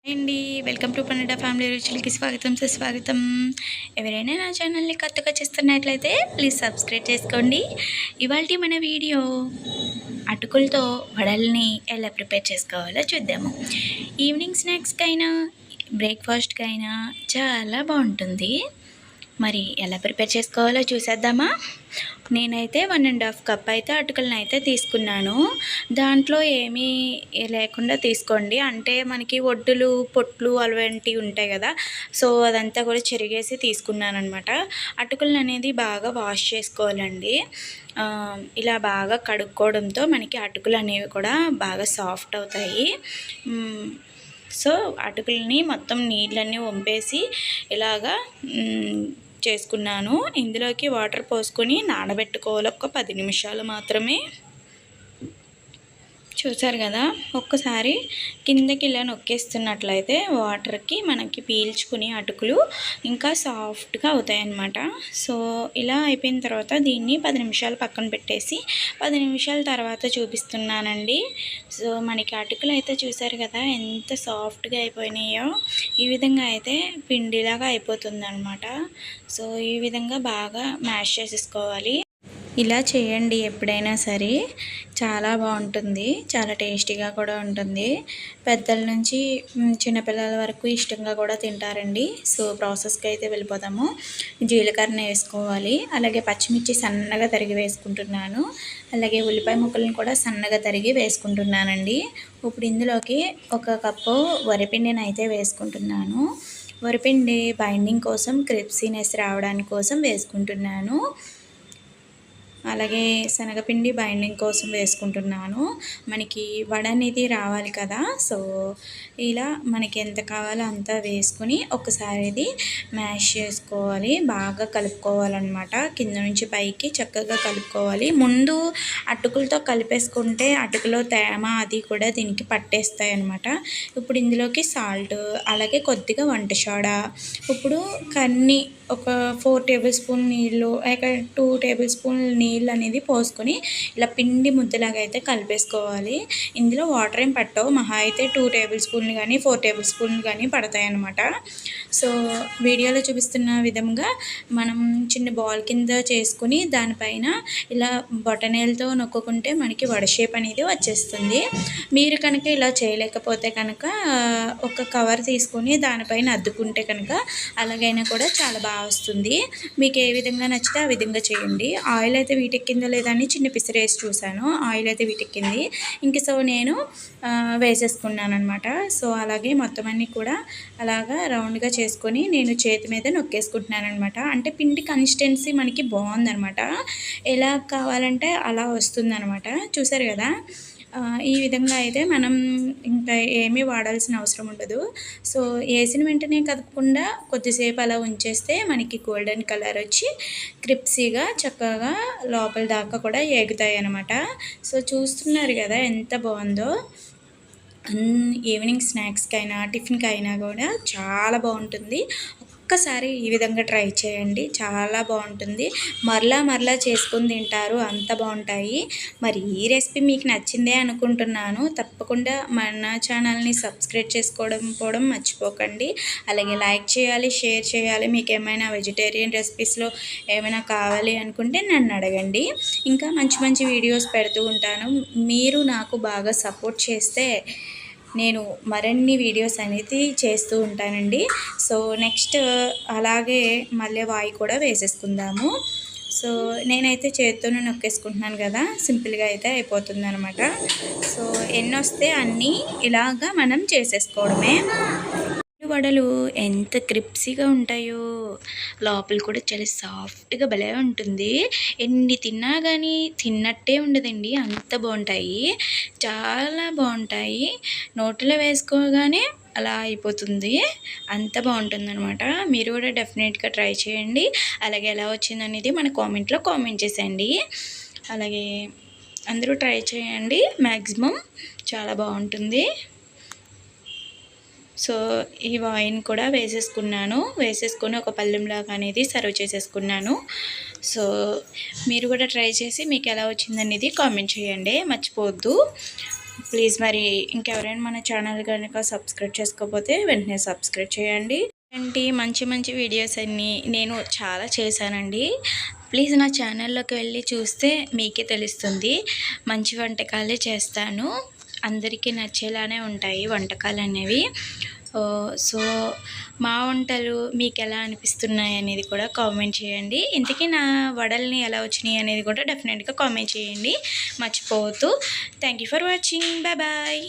అండి welcome to పన్నెండా family రుచులకి స్వాగతం సుస్వాగతం. ఎవరైనా నా ఛానల్ని కొత్తగా చూస్తున్నట్లయితే ప్లీజ్ సబ్స్క్రైబ్ చేసుకోండి. ఇవాళ మన వీడియో అటుకులతో వడల్ని ఎలా ప్రిపేర్ చేసుకోవాలో చూద్దాము. ఈవినింగ్ స్నాక్స్కైనా బ్రేక్ఫాస్ట్కైనా చాలా బాగుంటుంది. మరి ఎలా ప్రిపేర్ చేసుకోవాలో చూసేద్దామా. నేనైతే 1.5 కప్ అయితే అటుకులను అయితే తీసుకున్నాను. దాంట్లో ఏమీ లేకుండా తీసుకోండి, అంటే మనకి ఒడ్డులు పొట్లు అలాంటివి ఉంటాయి కదా, సో అదంతా కూడా చెరిగేసి తీసుకున్నాను అనమాట. అటుకులను అనేది బాగా వాష్ చేసుకోవాలండి. ఇలా బాగా కడుక్కోవడంతో మనకి అటుకులు అనేవి కూడా బాగా సాఫ్ట్ అవుతాయి. సో అటుకులని మొత్తం నీళ్ళన్నీ వంపేసి ఇలాగా చేసుకున్నాను. ఇందులోకి వాటర్ పోసుకొని నానబెట్టుకోవాలి ఒక 10 నిమిషాలు మాత్రమే. చూసారు కదా, ఒక్కసారి కిందకి ఇలా నొక్కేస్తున్నట్లయితే వాటర్కి మనకి పీల్చుకుని అటుకులు ఇంకా సాఫ్ట్గా అవుతాయి అన్నమాట. సో ఇలా అయిపోయిన తర్వాత దీన్ని 10 నిమిషాలు పక్కన పెట్టేసి 10 నిమిషాల తర్వాత చూపిస్తున్నానండి. సో మనకి అటుకులు అయితే చూసారు కదా ఎంత సాఫ్ట్గా అయిపోయినాయో. ఈ విధంగా అయితే పిండిలాగా అయిపోతుంది అనమాట. సో ఈ విధంగా బాగా మ్యాష్ చేసేసుకోవాలి. ఇలా చేయండి ఎప్పుడైనా సరే, చాలా బాగుంటుంది, చాలా టేస్టీగా కూడా ఉంటుంది. పెద్దల నుంచి చిన్నపిల్లల వరకు ఇష్టంగా కూడా తింటారండి. సో ప్రాసెస్కి అయితే వెళ్ళిపోదాము. జీలకర్ర వేసుకోవాలి, అలాగే పచ్చిమిర్చి సన్నగా తరిగి వేసుకుంటున్నాను, అలాగే ఉల్లిపాయ ముక్కలను కూడా సన్నగా తరిగి వేసుకుంటున్నానండి. ఇప్పుడు ఇందులోకి 1 కప్పు వరిపిండిని అయితే వేసుకుంటున్నాను. వరిపిండి బైండింగ్ కోసం, క్రిప్సీనెస్ రావడానికి కోసం వేసుకుంటున్నాను. అలాగే శనగపిండి బైండింగ్ కోసం వేసుకుంటున్నాను. మనకి వడ అనేది రావాలి కదా, సో ఇలా మనకి ఎంత కావాలో అంత వేసుకుని ఒకసారి ఇది మ్యాష్ చేసుకోవాలి, బాగా కలుపుకోవాలన్నమాట. కింద నుంచి పైకి చక్కగా కలుపుకోవాలి. ముందు అటుకులతో కలిపేసుకుంటే అటుకులో తేమ అది కూడా దీనికి పట్టేస్తాయి అన్నమాట. ఇప్పుడు ఇందులోకి సాల్ట్, అలాగే కొద్దిగా వంట సోడా, ఇప్పుడు కన్ని ఒక 4 టేబుల్ స్పూన్ నీళ్ళు, లేక 2 టేబుల్ స్పూన్ నీళ్ళు అనేది పోసుకొని ఇలా పిండి ముద్దలాగా అయితే కలిపేసుకోవాలి. ఇందులో వాటర్ ఏం పట్టవు, మహా అయితే 2 టేబుల్ స్పూన్లు కానీ 4 టేబుల్ స్పూన్లు కానీ పడతాయి అన్నమాట. సో వీడియోలో చూపిస్తున్న విధంగా మనం చిన్న బాల్ కింద చేసుకుని దానిపైన ఇలా బొటనేలతో నొక్కుంటే మనకి వడ షేప్ అనేది వచ్చేస్తుంది. మీరు కనుక ఇలా చేయలేకపోతే కనుక ఒక కవర్ తీసుకొని దానిపైన అద్దుకుంటే కనుక అలాగైనా కూడా చాలా బాగా వస్తుంది. మీకు ఏ విధంగా నచ్చితే ఆ విధంగా చేయండి. ఆయిల్ అయితే వీటెక్కిందో లేదా అని చిన్న పిసిరేసి చూశాను, ఆయిల్ అయితే వీటెక్కింది. ఇంక సో నేను వేసేసుకున్నాను అనమాట. సో అలాగే మొత్తం అన్నీ కూడా అలాగా రౌండ్గా చేసుకొని నేను చేతి మీద నొక్కేసుకుంటున్నాను అనమాట. అంటే పిండి కన్సిస్టెన్సీ మనకి బాగుందనమాట, ఎలా కావాలంటే అలా వస్తుందన్నమాట. చూసారు కదా, ఈ విధంగా అయితే మనం ఇంకా ఏమీ వాడాల్సిన అవసరం ఉండదు. సో వేసిన వెంటనే కదపకుండా కొద్దిసేపు అలా ఉంచేస్తే మనకి గోల్డెన్ కలర్ వచ్చి క్రిప్సీగా చక్కగా లోపల దాకా కూడా ఏగుతాయి అన్నమాట. సో చూస్తున్నారు కదా ఎంత బాగుందో. ఈవినింగ్ స్నాక్స్కైనా టిఫిన్కి అయినా కూడా చాలా బాగుంటుంది. ఒక్కసారి ఈ విధంగా ట్రై చేయండి, చాలా బాగుంటుంది. మరలా చేసుకొని తింటారు, అంత బాగుంటాయి. మరి ఈ రెసిపీ మీకు నచ్చిందే అనుకుంటున్నాను. తప్పకుండా మన ఛానల్ని సబ్స్క్రైబ్ చేసుకోవడం మర్చిపోకండి. అలాగే లైక్ చేయాలి, షేర్ చేయాలి. మీకు ఏమైనా వెజిటేరియన్ రెసిపీస్లో ఏమైనా కావాలి అనుకుంటే నన్ను అడగండి. ఇంకా మంచి వీడియోస్ పెడుతూ ఉంటాను. మీరు నాకు బాగా సపోర్ట్ చేస్తే నేను మరిన్ని వీడియోస్ అనేది చేస్తూ ఉంటానండి. సో నెక్స్ట్ అలాగే మళ్ళీ వాయి కూడా వేసేసుకుందాము. సో నేనైతే చేత్తోనే నొక్కేసుకుంటున్నాను కదా, సింపుల్గా అయితే అయిపోతుంది అనమాట. సో ఎన్ని వస్తే అన్నీ ఇలాగా మనం చేసేసుకోవడమే. వడలు ఎంత క్రిప్సీగా ఉంటాయో, లోపల కూడా చాలా సాఫ్ట్గా భలే ఉంటుంది. ఎన్ని తిన్నా కానీ తిన్నట్టే ఉండదండి, అంత బాగుంటాయి, చాలా బాగుంటాయి. నోట్లో వేసుకోగానే అలా అయిపోతుంది, అంత బాగుంటుందన్నమాట. మీరు కూడా డెఫినెట్గా ట్రై చేయండి. అలాగే ఎలా వచ్చిందనేది మన కామెంట్లో కామెంట్ చేసేయండి. అలాగే అందరూ ట్రై చేయండి, మ్యాక్సిమం చాలా బాగుంటుంది. సో ఈ వాయిన్ కూడా వేసేసుకొని ఒక పళ్ళెంలాగా అనేది సర్వ్ చేసేసుకున్నాను. సో మీరు కూడా ట్రై చేసి మీకు ఎలా వచ్చిందనేది కామెంట్ చేయండి, మర్చిపోవద్దు. ప్లీజ్ మరి ఇంకెవరైనా మన ఛానల్ కనుక సబ్స్క్రైబ్ చేసుకోకపోతే వెంటనే సబ్స్క్రైబ్ చేయండి. ఏంటి మంచి మంచి వీడియోస్ అన్నీ నేను చాలా చేశానండి. ప్లీజ్ నా ఛానల్లోకి వెళ్ళి చూస్తే మీకే తెలుస్తుంది. మంచి వంటకాలే చేస్తాను, అందరికీ నచ్చేలానే ఉంటాయి వంటకాలు అనేవి. సో మా వంటలు మీకు ఎలా అనిపిస్తున్నాయి అనేది కూడా కామెంట్ చేయండి. ఇంతకీ నా వడల్ని ఎలా వచ్చినాయి అనేది కూడా డెఫినెట్గా కామెంట్ చేయండి, మర్చిపోవద్దు. Thank you for watching. Bye bye.